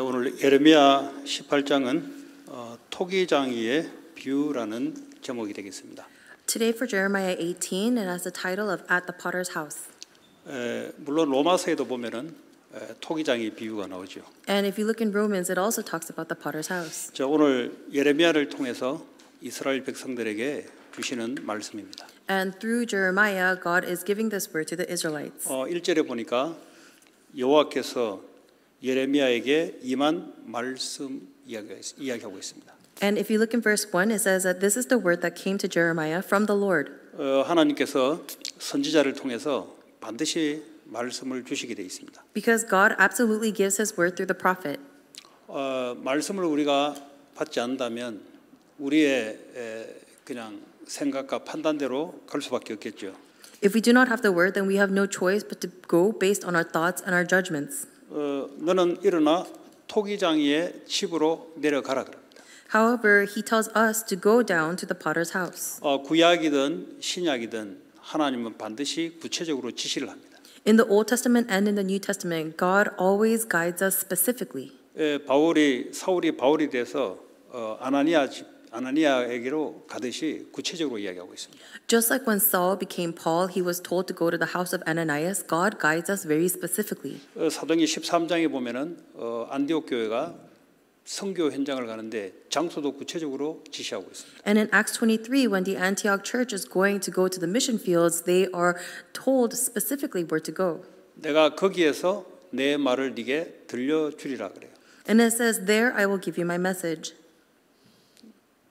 오늘 예레미야 18장은 토기장이의 비유라는 제목이 되겠습니다. Today for Jeremiah 18, it has the title of At the Potter's House. 물론 로마서에도 보면은 토기장의 비유가 나오죠. And if you look in Romans, it also talks about the potter's house. 자, 오늘 예레미야를 통해서 이스라엘 백성들에게 주시는 말씀입니다. And through Jeremiah, God is giving this word to the Israelites. 1절에 보니까 여호와께서 예레미야에게 임한 말씀 이야기하고 있습니다. And if you look in verse 1, it says that this is the word that came to Jeremiah from the Lord. 하나님께서 선지자를 통해서 반드시 말씀을 주시게 돼 있습니다. Because God absolutely gives His word through the prophet. 말씀을 우리가 받지 않는다면 우리의 그냥 생각과 판단대로 갈 수밖에 없겠죠. If we do not have the word, then we have no choice but to go based on our thoughts and our judgments. 너는 일어나 토기장이의 집으로 내려가라 그럽니다. However, He tells us to go down to the potter's house. 구약이든 신약이든 하나님은 반드시 구체적으로 지시를 합니다. In the Old Testament and in the New Testament, God always guides us specifically. 사울이 바울이 돼서 아나니아에게로 가듯이 구체적으로 이야기하고 있습니다. Just like when Saul became Paul, he was told to go to the house of Ananias. God guides us very specifically. 사도행전 13장에 보면은 안디옥 교회가 선교 현장을 가는데 장소도 구체적으로 지시하고 있습니다. And in Acts 23, when the Antioch church is going to go to the mission fields, they are told specifically where to go. 내가 거기에서 내 말을 네게 들려주리라 그래요. And it says, "There I will give you my message."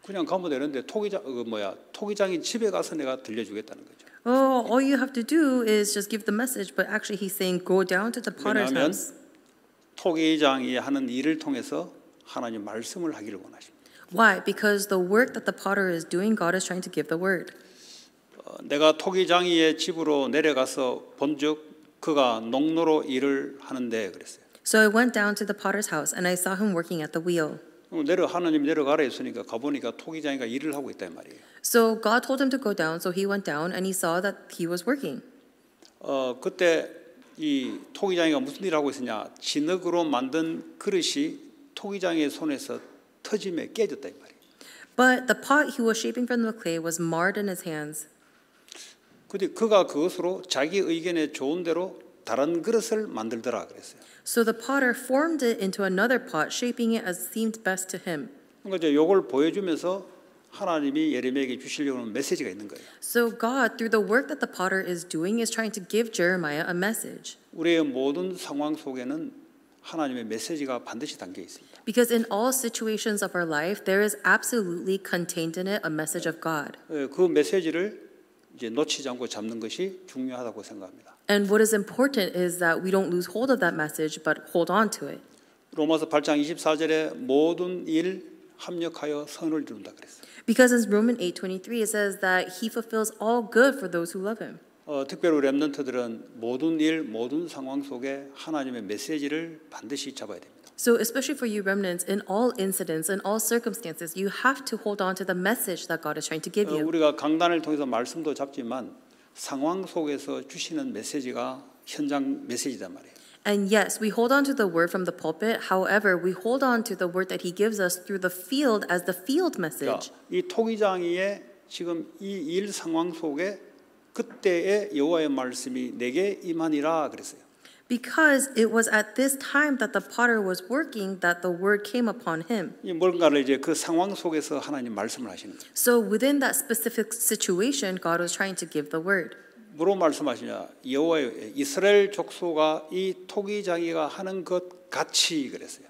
그냥 가면 되는데 토기장이 집에 가서 내가 들려주겠다는 거죠. Oh, all you have to do is just give the message, but actually he's saying go down to the potter's 왜냐하면 house. 토기장이 하는 일을 통해서 하나님 말씀을 하기를 원하십니다. Why? Because the work that the potter is doing, God is trying to give the word. 내가 토기장이의 집으로 내려가서 본즉 그가 농로로 일을 하는데 그랬어요. So I went down to the potter's house and I saw him working at the wheel. 하나님 내려가라 했으니까 가보니까 토기장이가 일을 하고 있단 말이에요. So God told him to go down, so he went down and he saw that he was working. 그때 이 토기장이가 무슨 일을 하고 있었냐? 진흙으로 만든 그릇이 토기장의 손에서 터짐에 깨졌다 이 말이에요. But the pot he was shaping from the clay was marred in his hands. 근데 그가 그것으로 자기 의견에 좋은 대로 다른 그릇을 만들더라 그랬어요. So the potter formed it into another pot, shaping it as seemed best to him. 그러니까 이제 이걸 보여주면서 하나님이 예레미야에게 주시려고 하는 메시지가 있는 거예요. So God, through the work that the potter is doing, is trying to give Jeremiah a message. 우리의 모든 상황 속에는 하나님의 메시지가 반드시 담겨 있습니다. Because in all situations of our life, there is absolutely contained in it a message of God. 그 메시지를 이제 놓치지 않고 잡는 것이 중요하다고 생각합니다. And what is important is that we don't lose hold of that message, but hold on to it. 로마서 8장 24절에 모든 일 합력하여 선을 이룬다 그랬어요. Because in Romans 8:23 it says that he fulfills all good for those who love him. 특별히 렘넌트들은 모든 일, 모든 상황 속에 하나님의 메시지를 반드시 잡아야 됩니다. So especially for you remnants, in all incidents, in all circumstances, you have to hold on to the message that God is trying to give you. 우리가 강단을 통해서 말씀도 잡지만 상황 속에서 주시는 메시지가 현장 메시지단 말이에요. And yes, we hold on to the word from the pulpit. However, we hold on to the word that he gives us through the field as the field message. 이 토기장이의 지금 이 일 상황 속에 그때의 여호와의 말씀이 내게 임하니라 그랬어요. Because it was at this time that the potter was working that the word came upon him. 이 뭔가를 이제 그 상황 속에서 하나님 말씀을 하시는 거예요. So within that specific situation, God was trying to give the word. 뭐로 말씀하시냐? 여호와의 이스라엘 족속아 이 토기장이가 하는 것 같이 그랬어요.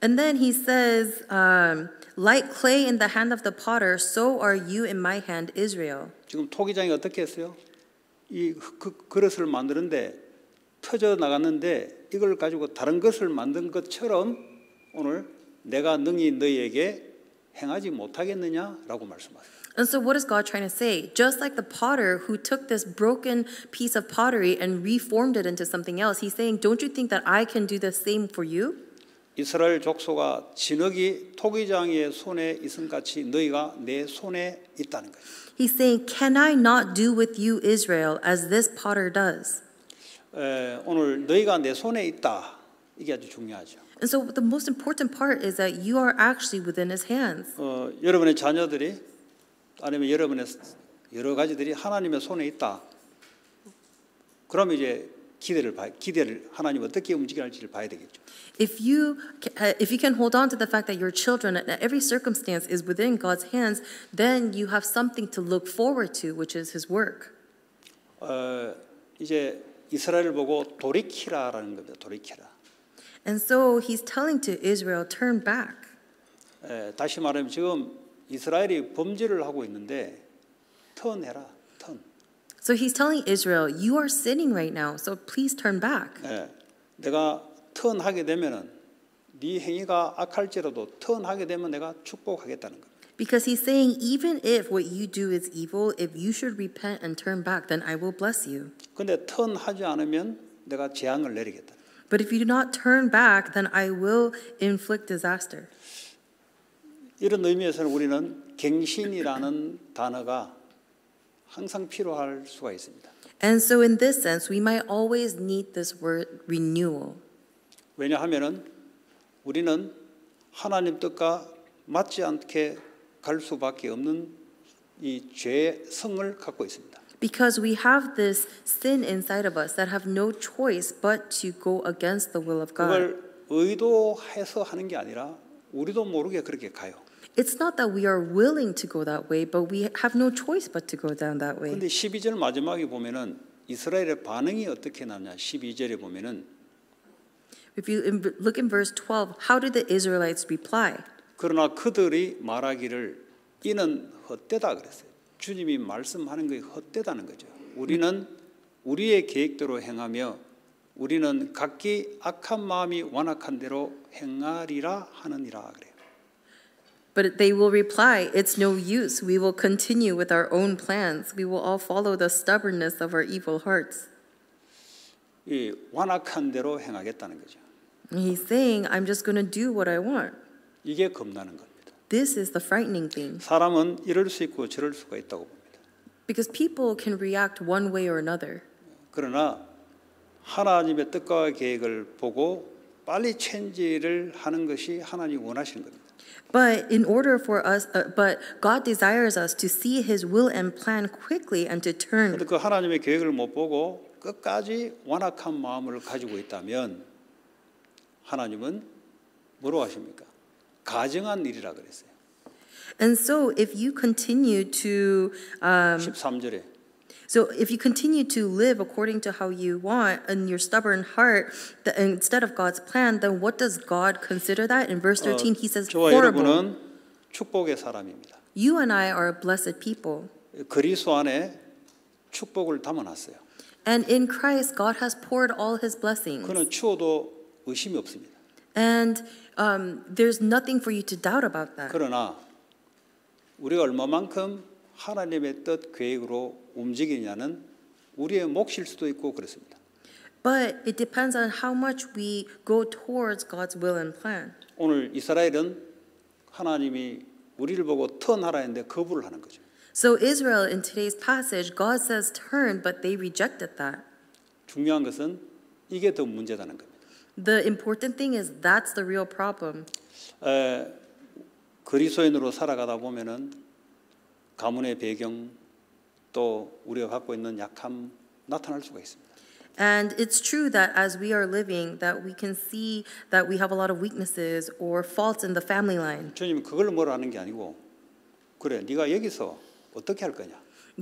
And then he says, like clay in the hand of the potter, so are you in my hand, Israel. 지금 토기장이 어떻게 했어요? 이 그릇을 만드는데 터져 나갔는데 이걸 가지고 다른 것을 만든 것처럼 오늘 내가 능히 너희에게 행하지 못하겠느냐라고 말씀하세요. And so what is God trying to say? Just like the potter who took this broken piece of pottery and reformed it into something else, he's saying, don't you think that I can do the same for you? 이스라엘 족속아 진흙이 토기장이의 손에 있음 같이 너희가 내 손에 있다는 거예요. He's saying, can I not do with you, Israel, as this potter does? 오늘 너희가 내 손에 있다. 이게 아주 중요하죠. And so the most important part is that you are actually within his hands. 여러분의 자녀들이 아니면 여러분의 여러 가지들이 하나님의 손에 있다. 그러면 이제 기대를 하나님 어떻게 움직일지를 봐야 되겠죠. If you can hold on to the fact that your children at every circumstance is within God's hands, then you have something to look forward to, which is his work. 이제 이스라엘을 보고 돌이키라라는 겁니다. 돌이키라. And so he's telling to Israel, turn back. 다시 말하면 지금 이스라엘이 범죄를 하고 있는데 턴해라. 턴. So he's telling Israel, you are sinning right now, so please turn back. 내가 턴하게 되면은 네 행위가 악할지라도 턴하게 되면 내가 축복하겠다는 겁니다. Because he's saying, even if what you do is evil, if you should repent and turn back, then I will bless you. 근데 턴하지 않으면 내가 재앙을 내리겠다. But if you do not turn back, then I will inflict disaster. 이런 의미에서는 우리는 갱신이라는 단어가 항상 필요할 수가 있습니다. And so in this sense, we might always need this word renewal. 왜냐하면은 우리는 하나님 뜻과 맞지 않게 갈 수밖에 없는 이 죄의 성을 갖고 있습니다. Because we have this sin inside of us that have no choice but to go against the will of God. 그걸 의도해서 하는 게 아니라 우리도 모르게 그렇게 가요. It's not that we are willing to go that way, but we have no choice but to go down that way. 그런데 12절 마지막에 보면은 이스라엘의 반응이 어떻게 나냐? 12절에 보면은 If you look in verse 12, how did the Israelites reply? 그러나 그들이 말하기를 이는 헛되다 그랬어요. 주님이 말씀하는 것이 헛되다는 거죠. 우리는 우리의 계획대로 행하며 우리는 각기 악한 마음이 완악한 대로 행하리라 하느니라 그래요. But they will reply, it's no use. We will continue with our own plans. We will all follow the stubbornness of our evil hearts. 이 완악한 대로 행하겠다는 거죠. And he's saying, I'm just going to do what I want. 이게 겁나는 겁니다. This is the frightening thing. 사람은 이럴 수 있고 저럴 수가 있다고 봅니다. Because people can react one way or another. 그러나 하나님의 뜻과 계획을 보고 빨리 체인지를 하는 것이 하나님이 원하시는 겁니다. But God desires us to see His will and plan quickly and to turn. 그런데 그 하나님의 계획을 못 보고 끝까지 완악한 마음을 가지고 있다면 하나님은 뭐라고 하십니까? 가증한 일이라 그랬어요. And so if you continue to 13절에 So if you continue to live according to how you want in your stubborn heart instead of God's plan, then what does God consider that? In verse 13, he says, 저와 horrible. 여러분은 축복의 사람입니다. You and I are blessed people. 그리스도 안에 축복을 담아놨어요. And in Christ, God has poured all his blessings. 그는 추워도 의심이 없습니다. And there's nothing for you to doubt about that. 그러나 우리가 얼마만큼 하나님의 뜻 계획으로 움직이냐는 우리의 몫일 수도 있고 그렇습니다. But it depends on how much we go towards God's will and plan. 오늘 이스라엘은 하나님이 우리를 보고 턴하라 했는데 거부를 하는 거죠. So Israel in today's passage, God says turn, but they rejected that. 중요한 것은 이게 더 문제다는 겁니다. The important thing is that's the real problem. 그리스도인으로 살아가다 보면은 가문의 배경 또 우리가 갖고 있는 약함 나타날 수가 있습니다. And it's true that as we are living, that we can see that we have a lot of weaknesses or faults in the family line. 주님 그걸 뭐라 하는 게 아니고 그래 네가 여기서 어떻게 할 거냐.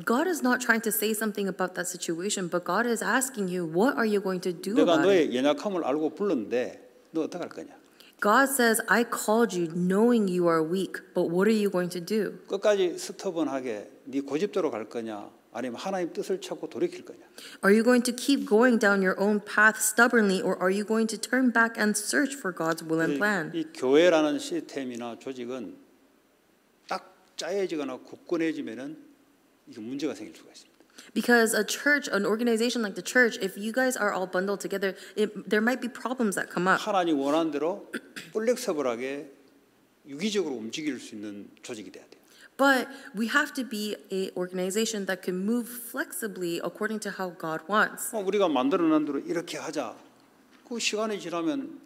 God is not trying to say something about that situation, but God is asking you, what are you going to do 내가 about it? 너의 연약함을 알고 불렀는데 너 어떻게 할 거냐. God says, I called you knowing you are weak, but what are you going to do? 끝까지 스터번하게 네 고집대로 갈 거냐 아니면 하나님 뜻을 찾고 돌이킬 거냐. Are you going to keep going down your own path stubbornly, or are you going to turn back and search for God's will and plan? 이 교회라는 시스템이나 조직은 딱 짜여지거나 굳건해지면은 이게 문제가 생길 수가 있습니다. Because a church, an organization like the church, if you guys are all bundled together, there might be problems that come up. 하나님 원하는 대로 플렉서블하게 유기적으로 움직일 수 있는 조직이 돼야 돼요. But we have to be an organization that can move flexibly according to how God wants. 우리가 만들어낸 대로 이렇게 하자. 그 시간이 지나면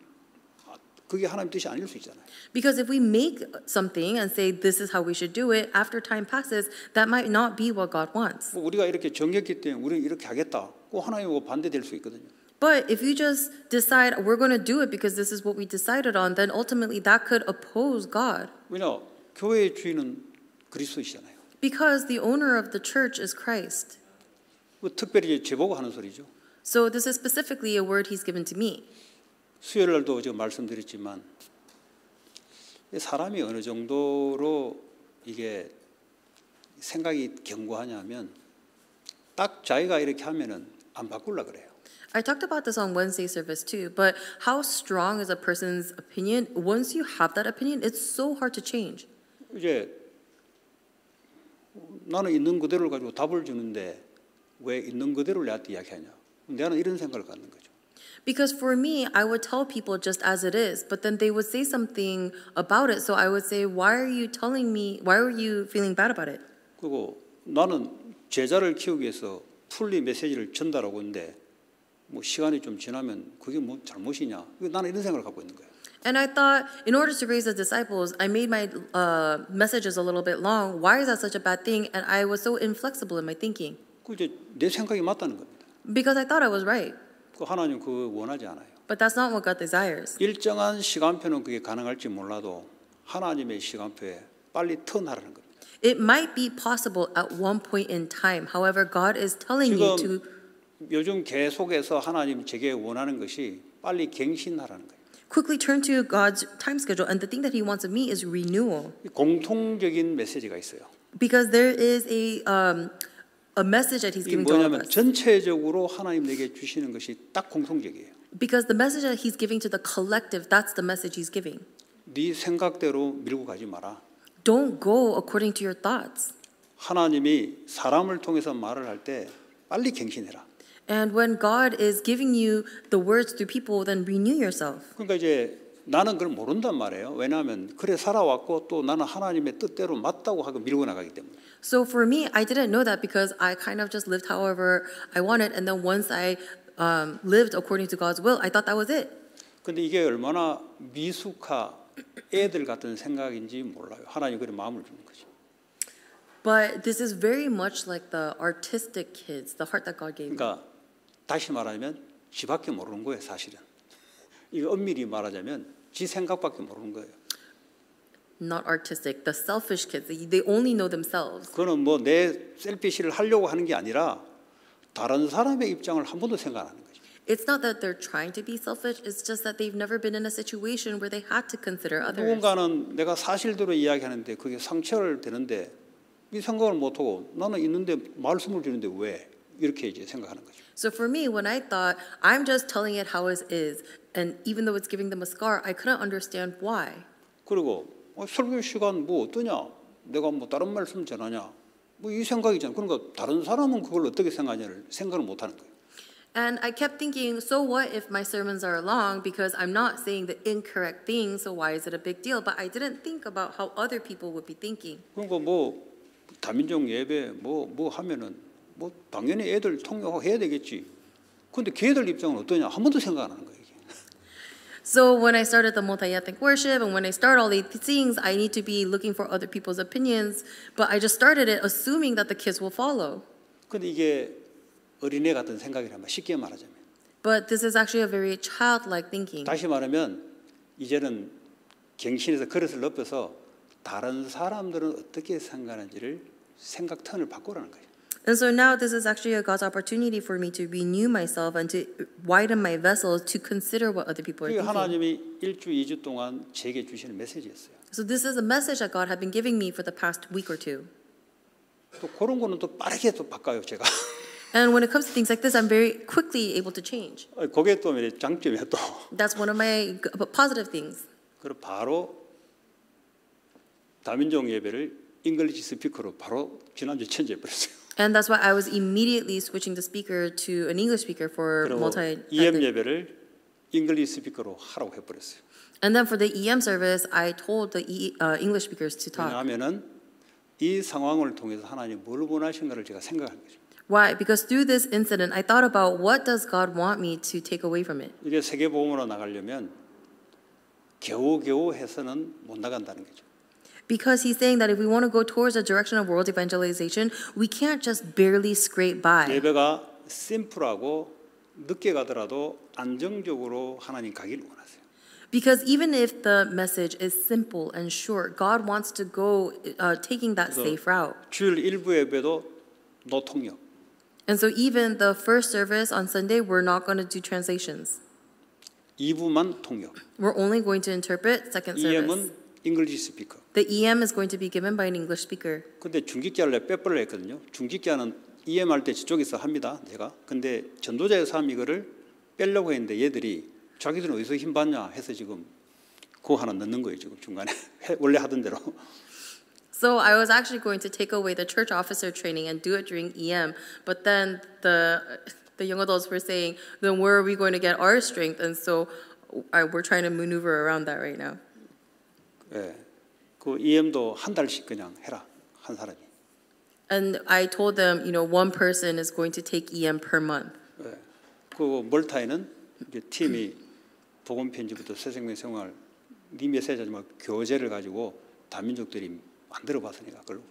그게 하나님 뜻이 아닐 수 있잖아요. Because if we make something and say this is how we should do it, after time passes, that might not be what God wants. 뭐 우리가 이렇게 정했기 때문에 우리는 이렇게 하겠다. 꼭 하나님하고 반대될 수 있거든요. But if you just decide we're going to do it because this is what we decided on, then ultimately that could oppose God. 왜냐? 교회의 주인은 그리스도이시잖아요. Because the owner of the church is Christ. 뭐 특별히 제보고 하는 소리죠. So this is specifically a word he's given to me. 수요일 날도 제가 말씀드렸지만 사람이 어느 정도로 이게 생각이 견고하냐면 딱 자기가 이렇게 하면은 안 바꾸려고 그래요. I talked about this on Wednesday service too, but how strong is a person's opinion? Once you have that opinion, it's so hard to change. 이제 나는 있는 그대로를 가지고 답을 주는데 왜 있는 그대로를 내한테 이야기하냐? 나는 이런 생각을 갖는 거죠. Because for me, I would tell people just as it is, but then they would say something about it. So I would say, why are you telling me, why are you feeling bad about it? 그리고 나는 제자를 키우기 위해서 풀리 메시지를 전달하고 있는데 뭐 시간이 좀 지나면 그게 뭐 잘못이냐? 나는 이런 생각을 갖고 있는 거예요. And I thought, in order to raise the disciples, I made my messages a little bit long. Why is that such a bad thing? And I was so inflexible in my thinking. 그 이제 내 생각이 맞다는 겁니다. Because I thought I was right. 그 하나님 그거 원하지 않아요. But that's not what God desires. 일정한 시간표는 그게 가능할지 몰라도 하나님의 시간표에 빨리 턴하라는 겁니다. It might be possible at one point in time. However, God is telling you to. 요즘 계속해서 하나님 제게 원하는 것이 빨리 갱신하라는 거예요. Quickly turn to God's time schedule, and the thing that He wants of me is renewal. 공통적인 메시지가 있어요. Because there is a message that He's 이 giving to all of 뭐냐면 us. 전체적으로 하나님 내게 주시는 것이 딱 공통적이에요. Because the message that He's giving to the collective, that's the message He's giving. 네 생각대로 밀고 가지 마라. Don't go according to your thoughts. 하나님이 사람을 통해서 말을 할 때 빨리 갱신해라. And when God is giving you the words through people, then renew yourself. 그러니까 이제 나는 그걸 모른단 말이에요. 왜냐하면 그래 살아왔고 또 나는 하나님의 뜻대로 맞다고 하고 밀고 나가기 때문에. So for me, I didn't know that because I kind of just lived however I wanted, and then once I lived according to God's will, I thought that was it. 근데 이게 얼마나 미숙한 애들 같은 생각인지 몰라요. 하나님 그런 마음을 주는 거죠. But this is very much like the artistic kids, the heart that God gave me. 그러니까 다시 말하면 지밖에 모르는 거예요, 사실은. 이거 엄밀히 말하자면 지 생각밖에 모르는 거예요. Not artistic, the selfish kids. They only know themselves. 그거는 뭐 내 셀피시를 하려고 하는 게 아니라 다른 사람의 입장을 한 번도 생각 안 하는 거죠. It's not that they're trying to be selfish. It's just that they've never been in a situation where they had to consider others. 누군가는 내가 사실대로 이야기하는데 그게 상처를 되는데 이 생각을 못하고 나는 있는데 말씀을 드리는데 왜 이렇게 이제 생각하는 거죠. So for me, when I thought I'm just telling it how it is, and even though it's giving them a scar, I couldn't understand why. 그리고 설교 시간 뭐 어떠냐? 내가 뭐 다른 말씀 전하냐? 뭐 이 생각이잖아. 그러니까 다른 사람은 그걸 어떻게 생각하냐를 생각을 못 하는 거예요. And I kept thinking, so what if my sermons are long because I'm not saying the incorrect thing, so why is it a big deal? But I didn't think about how other people would be thinking. 그러니까 뭐 다민족 예배 뭐 하면은 뭐 당연히 애들 통역하고 해야 되겠지. 근데 걔들 입장은 어떠냐? 한 번도 생각 안 하는 거예요. So when I started the multi-ethnic worship and when I start all these things, I need to be looking for other people's opinions. But I just started it assuming that the kids will follow. 근데 이게 어린애 같은 생각이라면 쉽게 말하자면. But this is actually a very childlike thinking. 다시 말하면 이제는 갱신해서 그릇을 넓혀서 다른 사람들은 어떻게 생각하는지를 생각 턴을 바꾸라는 거예요. And so now this is actually a God's opportunity for me to renew myself and to widen my vessels to consider what other people are 그게 thinking. 하나님이 1주, 2주 동안 제게 주시는 메시지였어요. So this is a message that God had been giving me for the past week or two. 또 그런 거는 또 빠르게 또 바꿔요, 제가. And when it comes to things like this, I'm very quickly able to change. 그게 또 장점이야 또. That's one of my positive things. 그리고 바로 다민족 예배를 잉글리시 스피커로 바로 지난주에 천지해 버렸어요. And that's why I was immediately switching the speaker to an English speaker for 그리고 multi. EM 예배를 잉글리시 스피커로 하라고 해버렸어요. And then for the EM service, I told the English speakers to talk. 왜냐하면은 이 상황을 통해서 하나님 뭘 원하신가를 제가 생각한 거죠. Why? Because through this incident, I thought about what does God want me to take away from it? 이게 세계복음으로 나가려면 겨우겨우 해서는 못 나간다는 거죠. Because he's saying that if we want to go towards the direction of world evangelization, we can't just barely scrape by. 예배가 심플하고 늦게 가더라도 안정적으로 하나님 가기를 원하세요. Because even if the message is simple and short, God wants to go taking that safe route. 주일 일부 예배도 노통역. And so even the first service on Sunday, we're not going to do translations. 2부만 통역. We're only going to interpret second service. EM은 English speaker. The EM is going to be given by an English speaker. 근데 중직자를 빼버려 했거든요. 중직자는 EM 할 때 저쪽에서 합니다. 제가. 근데 전도자에서 하면 이거를 빼려고 했는데 얘들이 자기들은 어디서 힘 받냐 해서 지금 그거 하나 넣는 거예요. 지금 중간에. 원래 하던 대로. So I was actually going to take away the church officer training and do it during EM, but then the young adults were saying, then where are we going to get our strength? And so we're trying to maneuver around that right now. 예, 그 EM도 한 달씩 그냥 해라 한 사람이. And I told them, one person is going to take EM per month. 예, 그 몰타에는 이제 팀이 복음 편지부터 새생명 생활 네 메시지 막 교재를 가지고 다민족들이 만들어 봤으니까 그걸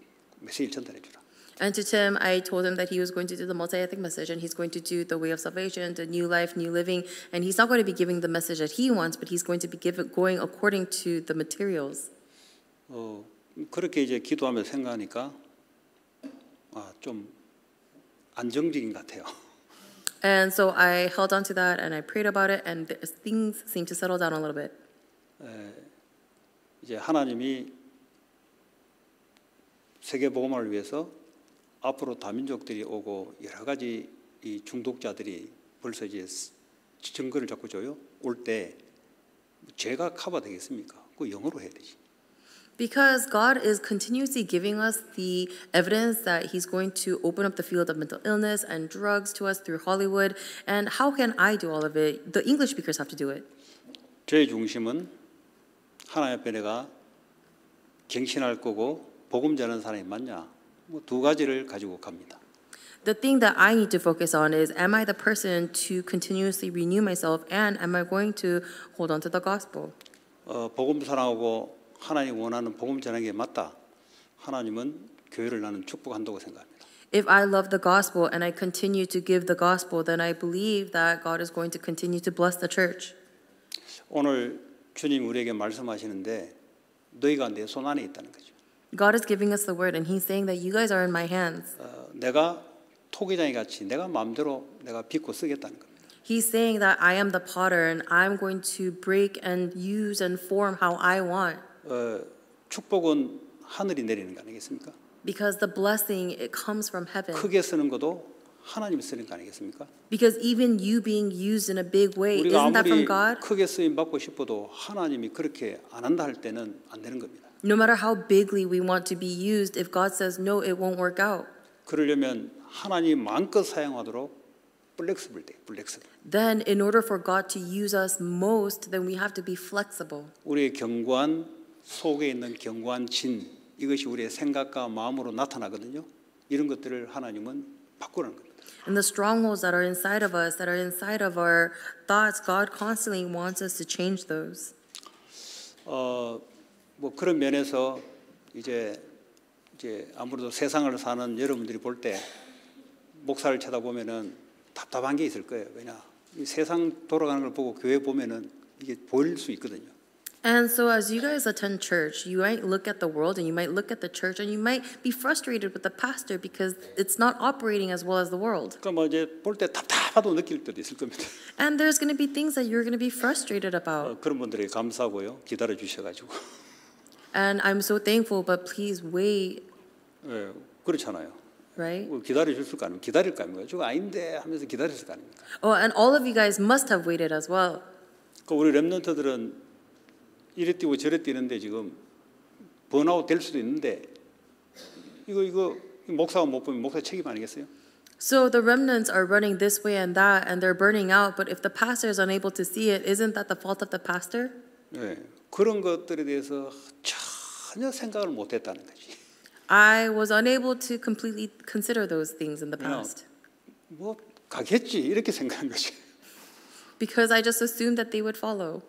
메시지를 전달해 주라. And to Tim, I told him that he was going to do the multi-ethnic message, and he's going to do the way of salvation, the new life, new living, and he's not going to be giving the message that he wants, but he's going to be going according to the materials. 그렇게 이제 기도하면서 생각하니까 좀 안정적인 것 같아요. And so I held on to that, and I prayed about it, and things seemed to settle down a little bit. 이제 하나님이 세계 복음을 위해서 앞으로 다민족들이 오고 여러 가지 이 중독자들이 벌써 이제 증거를 자꾸 줘요. 올 때 죄가 커버 되겠습니까? 그 영어로 해야 되지. Because God is continuously giving us the evidence that He's going to open up the field of mental illness and drugs to us through Hollywood. And how can I do all of it? The English speakers have to do it. 저의 중심은 하나님 앞에 내가 갱신할 거고 복음 전하는 사람이 맞냐? 두 가지를 가지고 갑니다. The thing that I need to focus on is, am I the person to continuously renew myself, and am I going to hold on to the gospel? 복음 사랑하고 하나님 원하는 복음 전하는 게 맞다. 하나님은 교회를 나는 축복한다고 생각합니다. If I love the gospel and I continue to give the gospel, then I believe that God is going to continue to bless the church. 오늘 주님 우리에게 말씀하시는데 너희가 내 손 안에 있다는 거죠. God is giving us the word, and He's saying that you guys are in my hands. 내가 토기장이 같이 내가 마음대로 내가 빚고 쓰겠다는 겁니다. He's saying that I am the potter, and I'm going to break and use and form how I want. 축복은 하늘이 내리는 거 아니겠습니까? Because the blessing, it comes from heaven. 크게 쓰는 것도 하나님이 쓰는 거 아니겠습니까? Because even you being used in a big way, 우리가 isn't that from 아무리 God? 크게 쓰임 받고 싶어도 하나님이 그렇게 안 한다 할 때는 안 되는 겁니다. No matter how bigly we want to be used, if God says no, it won't work out. 그러려면 하나님 마음껏 사용하도록 플렉스블 돼, 플렉스블. Then in order for God to use us most, then we have to be flexible. 우리의 견고한 속에 있는 견고한 진 이것이 우리의 생각과 마음으로 나타나거든요. 이런 것들을 하나님은 바꾸라는 겁니다. And the strongholds that are inside of us, that are inside of our thoughts, God constantly wants us to change those. 뭐 그런 면에서 이제 아무래도 세상을 사는 여러분들이 볼 때 목사를 쳐다보면은 답답한 게 있을 거예요. 왜냐? 이 세상 돌아가는 걸 보고 교회 보면은 이게 보일 수 있거든요. And so as you guys attend church, you might look at the world and you might look at the church and you might be frustrated with the pastor because it's not operating as well as the world. 그러니까 뭐 이제 볼 때 답답하다고 느낄 때도 있을 겁니다. And there's going to be things that you're going to be frustrated about. 그런 분들에게 감사하고요. 기다려 주셔가지고. And I'm so thankful, but please wait. 예, 그렇잖아요. Right? 기다려 줄 거 아니에요. 기다릴 거 아닙니까? 저거 아닌데 하면서 기다렸을 거 아닙니까? Oh, and all of you guys must have waited as well. 그 우리 렘넌트들은 이래 뛰고 저래 뛰는데 지금 번아웃 될 수도 있는데 이거 목사가 못 보면 목사 책임 아니겠어요? So the remnants are running this way and that, and they're burning out. But if the pastor is unable to see it, isn't that the fault of the pastor? 네, 그런 것들에 대해서 전혀 생각을 못했다는 거지. I was unable to completely consider those things in the 그냥 past 뭐 가겠지 이렇게 생각한 거지. because I just assumed that they would follow.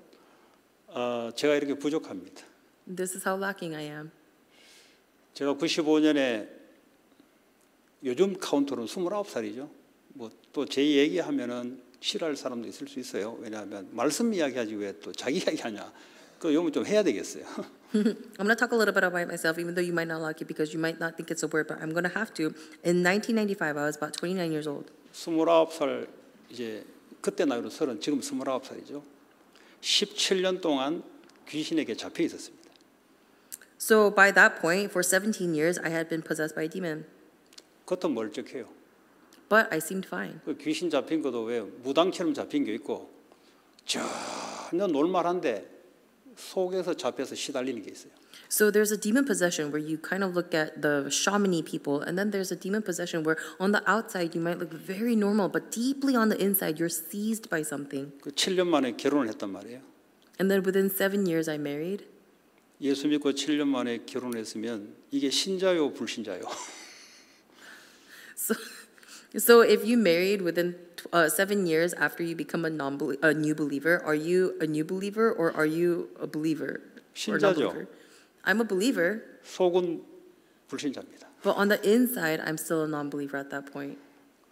제가 이렇게 부족합니다. This is how lacking I am. 제가 95년에 요즘 카운트로는 29살이죠. 뭐 또 제 얘기하면은 싫어할 사람도 있을 수 있어요. 왜냐하면 말씀 이야기하지 왜 또 자기 이야기하냐. 그 요즘 좀 해야 되겠어요. I'm going to talk a little bit about myself, even though you might not like it because you might not think it's a word, but I'm going to have to. In 1995, I was about 29 years old. 29살 이제 그때 나이로 30, 지금 29살이죠. 17년 동안 귀신에게 잡혀 있었습니다. So by that point, for 17 years, I had been possessed by a demon, 겉은 멀쩡해요. but I seemed fine. 그 귀신 잡힌 것도 왜 무당처럼 잡힌 게 있고 전혀 놀말한데 속에서 잡혀서 시달리는 게 있어요. So there's a demon possession where you kind of look at the shamany people, and then there's a demon possession where on the outside you might look very normal, but deeply on the inside you're seized by something. 그 7년 만에 결혼을 했단 말이에요. And then within 7 years I married. 예수 믿고 7년 만에 결혼했으면 이게 신자요 불신자요? So if you married within 7 years after you become a new believer, are you a new believer or are you a believer? Or 신자죠. non-believer? I'm a believer, 속은 불신자입니다. but on the inside I'm still a non-believer at that point.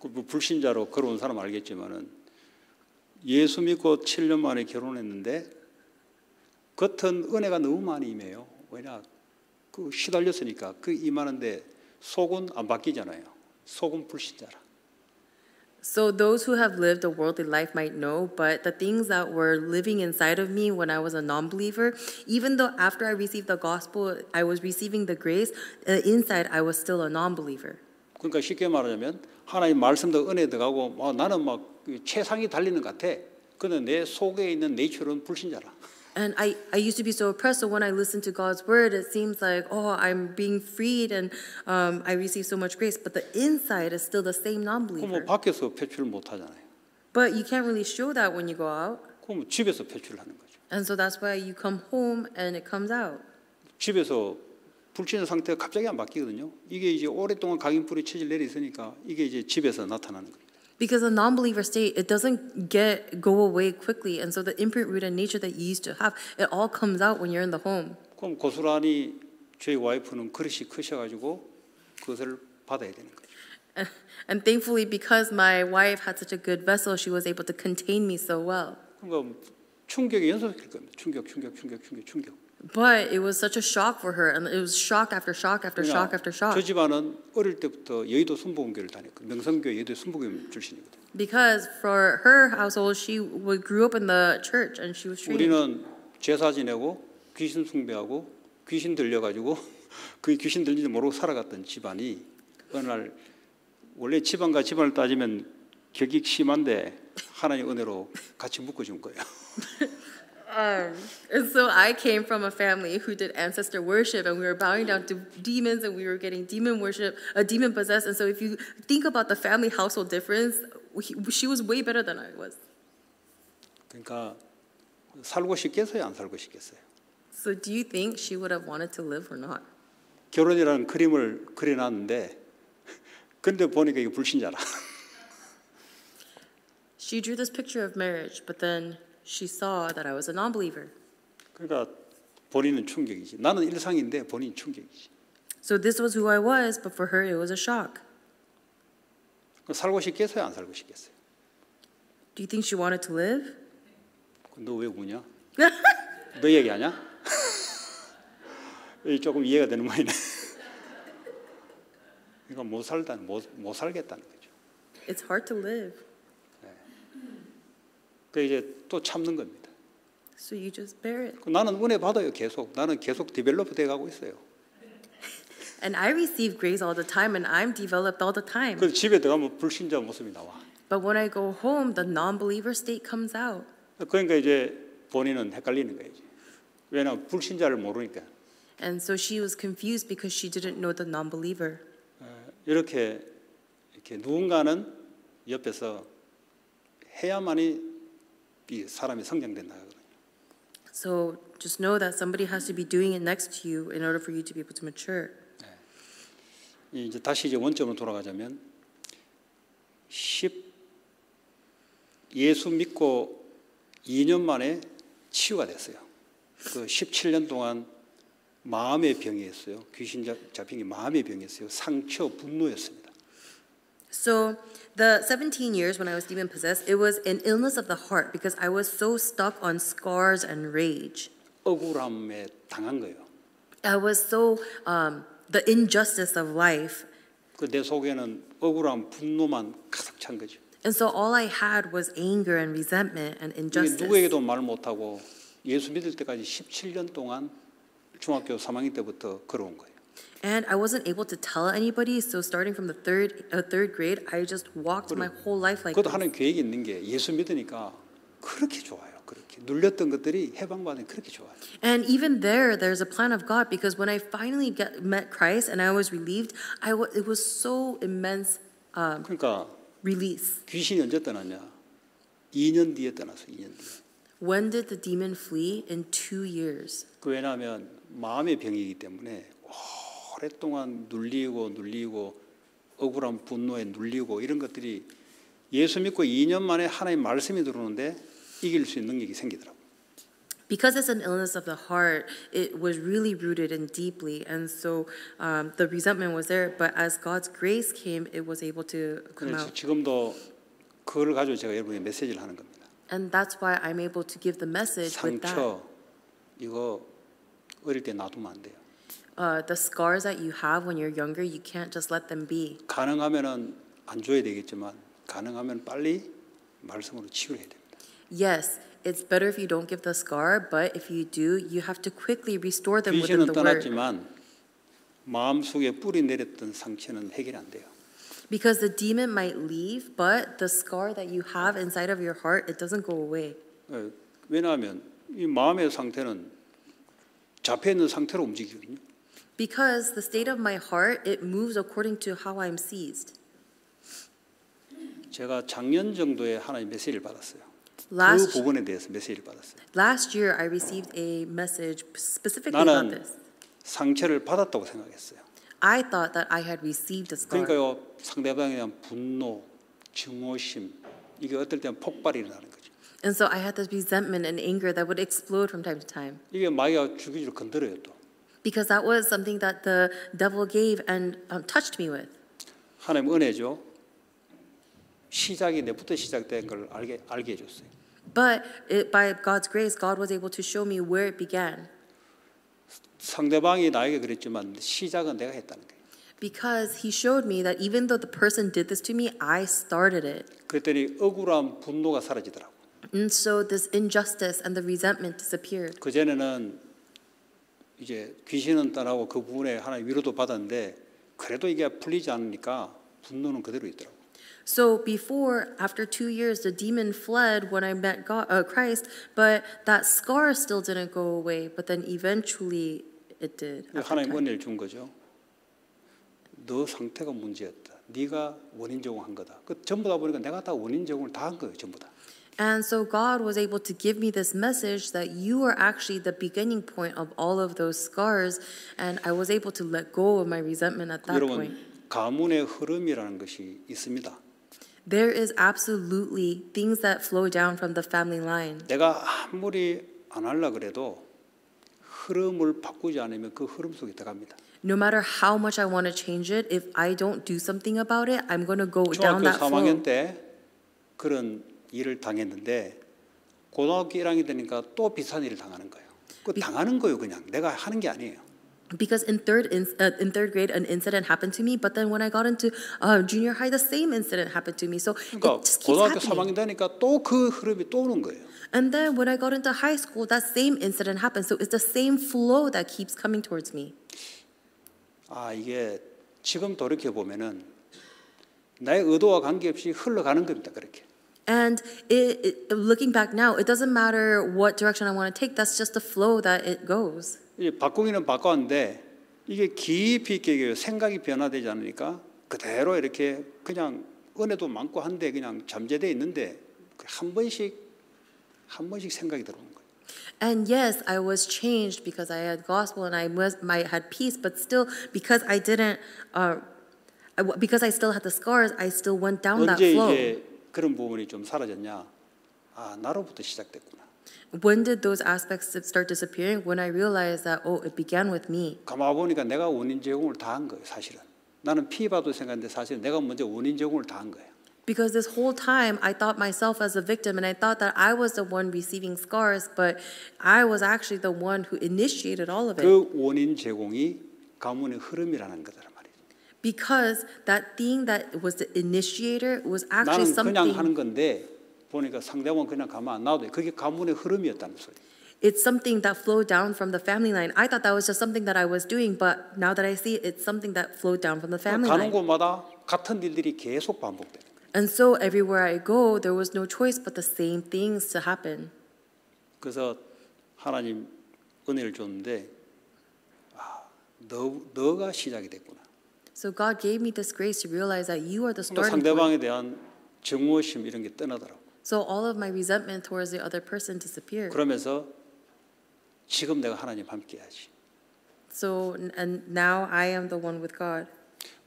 그 불신자로 걸어온 사람 알겠지만은 예수 믿고 7년 만에 결혼했는데 겉은 은혜가 너무 많이 임해요. 왜냐 그 시달렸으니까 그 임하는데 속은 안 바뀌잖아요. 속은 불신자라. So those who have lived a worldly life might know, but the things that were living inside of me when I was a non-believer, even though after I received the gospel, I was receiving the grace, inside I was still a non-believer. 그러니까 쉽게 말하자면 하나님 말씀도 은혜 들어가고 나는 막 최상이 달리는 것 같아. 근데 내 속에 있는 내추럴은 불신자라. And I used to be so oppressed, so when I listened to God's word, it seems like, oh, I'm being freed and I receive so much grace, but the inside is still the same 그럼 non-believer. 밖에서 표출을 못 하잖아요. But you can't really show that when you go out. 그럼 집에서 표출을 하는 거죠. And so that's why you come home and it comes out. 집에서 불신의 상태가 갑자기 안 바뀌거든요. 이게 이제 오랫동안 각인뿌리 체질 내려 있으니까 이게 이제 집에서 나타나는 거예요. Because a non-believer state, it doesn't go away quickly. And so the imprint rooted nature that you used to have, it all comes out when you're in the home. 그럼 고스란히 저희 와이프는 그릇이 크셔가지고 그것을 받아야 되는 거죠. And thankfully, because my wife had such a good vessel, she was able to contain me so well. 그러니까 충격이 연속일 겁니다. 충격. But it was such a shock for her, and it was shock after shock after shock after shock. 저 집안은 어릴 때부터 여의도 순복음교를 다녔고 명성교회 여의도 순복음 출신이거든요. Because for her household, she grew up in the church, and she was trained. 우리는 제사 지내고 귀신 숭배하고 귀신 들려가지고 그 귀신 들리지 모르고 살아갔던 집안이 어느 날 원래 집안과 집안을 따지면 격이 심한데 하나님 은혜로 같이 묶어준 거예요. And so I came from a family who did ancestor worship, and we were bowing down to demons, and we were getting demon worship, demon possessed. And so if you think about the family household difference, she was way better than I was. 그러니까 살고 싶겠어요, 안 살고 싶겠어요? So do you think she would have wanted to live or not? 결혼이라는 그림을 그려놨는데, 근데 보니까 이게 불신자라. She drew this picture of marriage, but then she saw that I was a non-believer. 그러니까 본인은 충격이지. 나는 일상인데 본인 충격이지. So this was who I was, but for her it was a shock. 살고 싶겠어요, 안 살고 싶겠어요? Do you think she wanted to live? 너 왜 우냐? 너 얘기하냐? 조금 이해가 되는 모양이네. 그러니까 못 살겠다는 거죠. It's hard to live. 그 이제 또 참는 겁니다. So you just bear it. 나는 은혜 받아요, 계속. 나는 계속 디벨롭 돼 가고 있어요. And I receive grace all the time, and I'm developed all the time. 그래서 집에 들어가면 불신자 모습이 나와. But when I go home, the non-believer state comes out. 그러니까 이제 본인은 헷갈리는 거예요. 왜냐하면 불신자를 모르니까. And so she was confused because she didn't know the non-believer. 이렇게 누군가는 옆에서 해야만이 이 사람이 성장된다 하거든요. So just know that somebody has to be doing it next to you in order for you to be able to mature. 이제 다시 이제 원점으로 돌아가자면 예수 믿고 2년 만에 치유가 됐어요. 그 17년 동안 마음의 병이었어요. 귀신 잡힌 게 마음의 병이었어요. 상처, 분노였습니다. So the 17 years when I was demon possessed, it was an illness of the heart because I was so stuck on scars and rage. 억울함에 당한 거예요. I was so the injustice of life. 그 내 속에는 억울함, 분노만 가득 찬 거죠. And so all I had was anger and resentment and 이게 injustice. 누구에게도 말 못하고 예수 믿을 때까지 17년 동안 중학교 3학년 때부터 걸어온 거예요. And I wasn't able to tell anybody, so starting from the third grade, I just walked my whole life like 그것도 this. 하나님 계획이 있는 게 예수 믿으니까 그렇게 좋아요. 그렇게 눌렸던 것들이 해방받으니 그렇게 좋아요. And even there's a plan of God because when I finally met Christ and I was relieved, it was so immense 그러니까 release. 귀신이 언제 떠났냐? 2년 뒤에 떠났어요. 2년 뒤에. When did the demon flee? In 2 years. 그 왜냐하면 마음의 병이기 때문에 오랫동안 눌리고 억울한 분노에 눌리고 이런 것들이 예수 믿고 2년 만에 하나님 말씀이 들어오는데 이길 수 있는 능력이 생기더라고요. Because it's an illness of the heart, it was really rooted in deeply, and so the resentment was there. But as God's grace came, it was able to come out. 지금도 그걸 가지고 제가 여러분에게 메시지를 하는 겁니다. And that's why I'm able to give the message with that. 상처 이거 어릴 때 놔두면 안 돼요. The scars that you have when you're younger, you can't just let them be. 가능하면은 안 줘야 되겠지만 가능하면 빨리 말씀으로 치유해야 됩니다. Yes, it's better if you don't give the scar, but if you do, you have to quickly restore them within 귀신은 the word. 떠났지만 마음속에 뿌리 내렸던 상처는 해결이 안 돼요. Because the demon might leave, but the scar that you have inside of your heart, it doesn't go away. 왜냐하면 이 마음의 상태는 잡혀 있는 상태로 움직이거든요. Because the state of my heart, it moves according to how I'm seized. 제가 작년 정도에 하나님 메시지를 받았어요. 그 Last 부분에 대해서 메시지를 받았어요. year, I received a message specifically about 나는 this. 상처를 받았다고 생각했어요. I thought that I had received a scar. 그러니까요 상대방에 대한 분노, 증오심 이게 어떨 때는 폭발이 일어나는 거죠. And so I had this resentment and anger that would explode from time to time. 이게 마귀가 주기적으로 건드려요 또. Because that was something that the devil gave and touched me with. 하나님 은혜죠. 시작이 내부터 시작된 걸 알게 해줬어요. But by God's grace, God was able to show me where it began. 상대방이 나에게 그랬지만 시작은 내가 했다는 거예요. Because he showed me that even though the person did this to me, I started it. 그랬더니 억울한 분노가 사라지더라고. And so this injustice and the resentment disappeared. 그 전에는 이제 귀신은 떠나고 그 부분에 하나님 위로도 받았는데 그래도 이게 풀리지 않으니까 분노는 그대로 있더라고. So before, after 2 years, the demon fled when I met Christ, but that scar still didn't go away. But then eventually it did. after 하나님 time. 은혜를 준 거죠. 너 상태가 문제였다. 네가 원인 제공한 거다. 그 전부 다 보니까 내가 다 원인 제공을 다 한 거예요, 전부 다. And so God was able to give me this message that you are actually the beginning point of all of those scars, and I was able to let go of my resentment at that point. 여러분, 가문의 흐름이라는 것이 있습니다. There is absolutely things that flow down from the family line. 내가 아무리 안 하려 그래도 흐름을 바꾸지 않으면 그 흐름 속에 들어갑니다. No matter how much I want to change it, if I don't do something about it, I'm going to go down 중학교 that 3학년 flow. 때 그런 일을 당했는데 고등학교 1학년 되니까 또 비슷한 일을 당하는 거예요. 그 당하는 거예요, 그냥. 내가 하는 게 아니에요. Because in third grade, an incident happened to me, but then when I got into junior high, the same incident happened to me. So 그러니까 it just keeps 고등학교 happening. 3학년 되니까 또 그 흐름이 또 오는 거예요. And then when I got into high school, that same incident happened. So it's the same flow that keeps coming towards me. 아, 이게 지금 돌이켜 보면은 나의 의도와 관계없이 흘러가는 겁니다. 그렇게. And looking back now, it doesn't matter what direction I want to take. That's just the flow that it goes. 바꾸기는 바꿨는데 이게 깊이 있게 생각이 변화되지 않으니까 그대로 이렇게 그냥 은혜도 많고 한데 그냥 잠재되어 있는데 한 번씩 생각이 들어오는 거예요. And yes, I was changed because I had gospel and I had peace, but still because I didn't Because I still had the scars, I still went down that 언제 flow. 이제 그런 부분이 좀 사라졌냐? 아, 나로부터 시작됐구나. When did those aspects start disappearing? When I realized that, oh, it began with me. 가만 보니까 내가 원인 제공을 다 한 거예요, 사실은. 나는 피해봐도 생각했는데 사실 내가 먼저 원인 제공을 다 한 거예요. Because this whole time I thought myself as a victim and I thought that I was the one receiving scars, but I was actually the one who initiated all of it. 그 원인 제공이 가문의 흐름이라는 거다 말이에요. Because that thing that was the initiator was actually 나는 그냥 something. 하는 건데 보니까 상대방은 그냥 가만 안 놔도 돼. 그게 가문의 흐름이었다는 소리. It's something that flowed down from the family line. I thought that was just something that I was doing, but now that I see it, it's something that flowed down from the family 가는 line. 곳마다 같은 일들이 계속 반복돼. And so everywhere I go, there was no choice but the same things to happen. 그래서 하나님 은혜를 줬는데 너가 시작이 됐구나. So God gave me this grace to realize that you are the 그러니까 starting point. 상대방에 대한 증오심 이런 게 떠나더라고. So all of my resentment towards the other person disappeared. 그러면서 지금 내가 하나님 함께 해야지. So and now I am the one with God.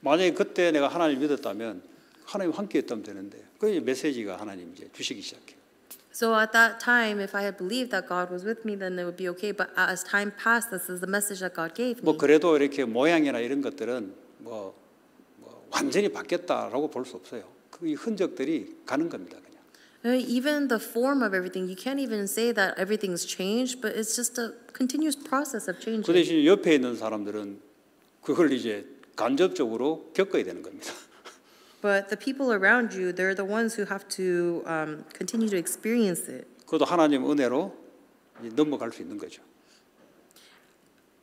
만약에 그때 내가 하나님 믿었다면 하나님 함께 했다면 되는데 그 메시지가 하나님 이제 주시기 시작해. So at that time, if I had believed that God was with me, then it would be okay. But as time passed, this is the message that God gave 뭐 me. 그래도 이렇게 모양이나 이런 것들은 뭐 완전히 바뀌었다라고 볼 수 없어요. 그 흔적들이 가는 겁니다, 그냥. Even the form of everything, you can't even say that everything's changed, but it's just a continuous process of 그 changing. 대신 옆에 있는 사람들은 그걸 이제 간접적으로 겪어야 되는 겁니다. But the people around you, they're the ones who have to continue to experience it. 그것도 하나님 은혜로 이제 넘어갈 수 있는 거죠.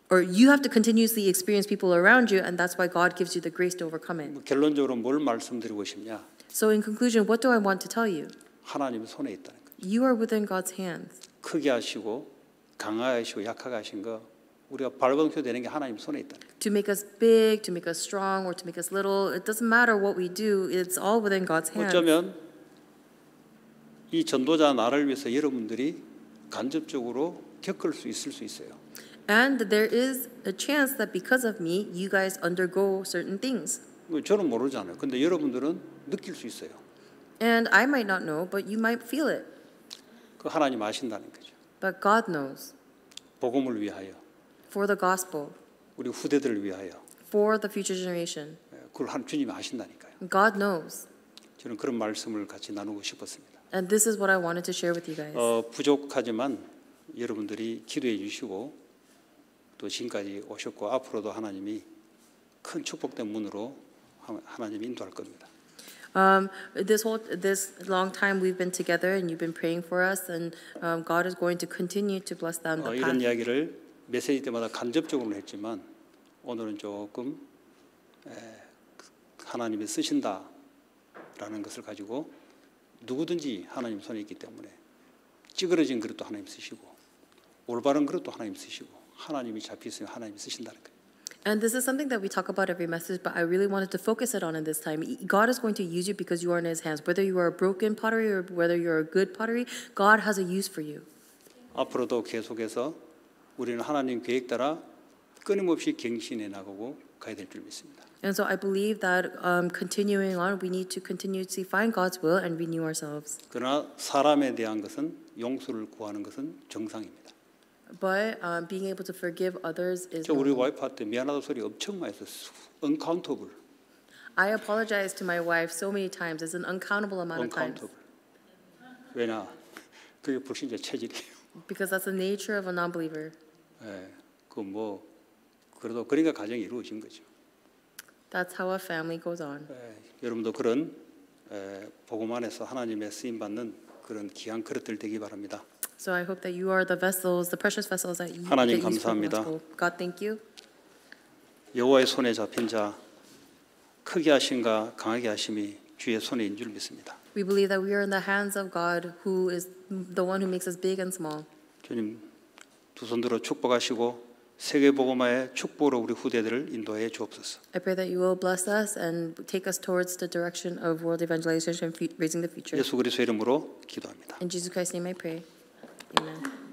Or you have to continuously experience people around you, and that's why God gives you the grace to overcome it. 결론적으로 뭘 말씀드리고 싶냐? So in conclusion, what do I want to tell you? 하나님 손에 있다는 거죠. You are within God's hands. 크게 하시고 강하게 하시고 약하게 하신 거 우리가 발버둥쳐 되는 게 하나님 손에 있다는 거죠. To make us big, to make us strong, or to make us little, it doesn't matter what we do. It's all within God's hands. 어쩌면 이 전도자 나를 위해서 여러분들이 간접적으로 겪을 수 있을 수 있어요. And there is a chance that because of me, you guys undergo certain things. 저는 모르잖아요. 근데 여러분들은 느낄 수 있어요. And I might not know, but you might feel it. 그 하나님 아신다는 거죠. But God knows. 복음을 위하여, For the gospel, 우리 후대들을 위하여, for the future generation. 그걸 주님이 아신다니까요. God knows. 저는 그런 말씀을 같이 나누고 싶었습니다. And this is what I wanted to share with you guys. 부족하지만 여러분들이 기도해 주시고 또 지금까지 오셨고 앞으로도 하나님이 큰 축복된 문으로 하나님이 인도할 겁니다. This long time we've been together and you've been praying for us, and God is going to continue to bless them. The 이런 path. 이야기를 메시지 때마다 간접적으로는 했지만 오늘은 조금 하나님이 쓰신다라는 것을 가지고 누구든지 하나님 손에 있기 때문에 찌그러진 그릇도 하나님 쓰시고 올바른 그릇도 하나님 쓰시고 하나님이 잡혀 있으면 하나님이 쓰신다는 거예요. And this is something that we talk about every message, but I really wanted to focus it on in this time. God is going to use you because you are in His hands. Whether you are a broken pottery or whether you're a good pottery, God has a use for you. 앞으로도 계속해서 우리는 하나님 계획 따라 끊임없이 갱신해 나가고 가야 될 줄 믿습니다. And so I believe that continuing on, we need to continuously find God's will and renew ourselves. 그러나 사람에 대한 것은 용서를 구하는 것은 정상입니다. But being able to forgive others is 저 우리 normal. 와이프한테 미안하다 소리 엄청 많이 했어요. uncountable. I apologize to my wife so many times. It's an uncountable amount of times. uncountable. 왜냐? 그게 불신자 체질이에요. Because that's the nature of a non-believer. 예, 그뭐 그래도 그러니까 가정이 이루어진 거죠. That's how a family goes on. 여러분도 그런 복음 안에서 하나님의 쓰임 받는 그런 귀한 그릇들 되기 바랍니다. So I hope that you are the vessels, the precious vessels that you 하나님 get used for the 감사합니다. gospel. God, thank you. 여호와의 손에 잡힌 자 크게 하심과 강하게 하심이 주의 손에 있는 줄 믿습니다. We believe that we are in the hands of God, who is the one who makes us big and small. 주님 두 손 들어 축복하시고 세계 복음화의 축복으로 우리 후대들을 인도해 주옵소서. I pray that you will bless us and take us towards the direction of world evangelization and raising the future. 예수 그리스도의 이름으로 기도합니다. In Jesus Christ's name I pray. Amen.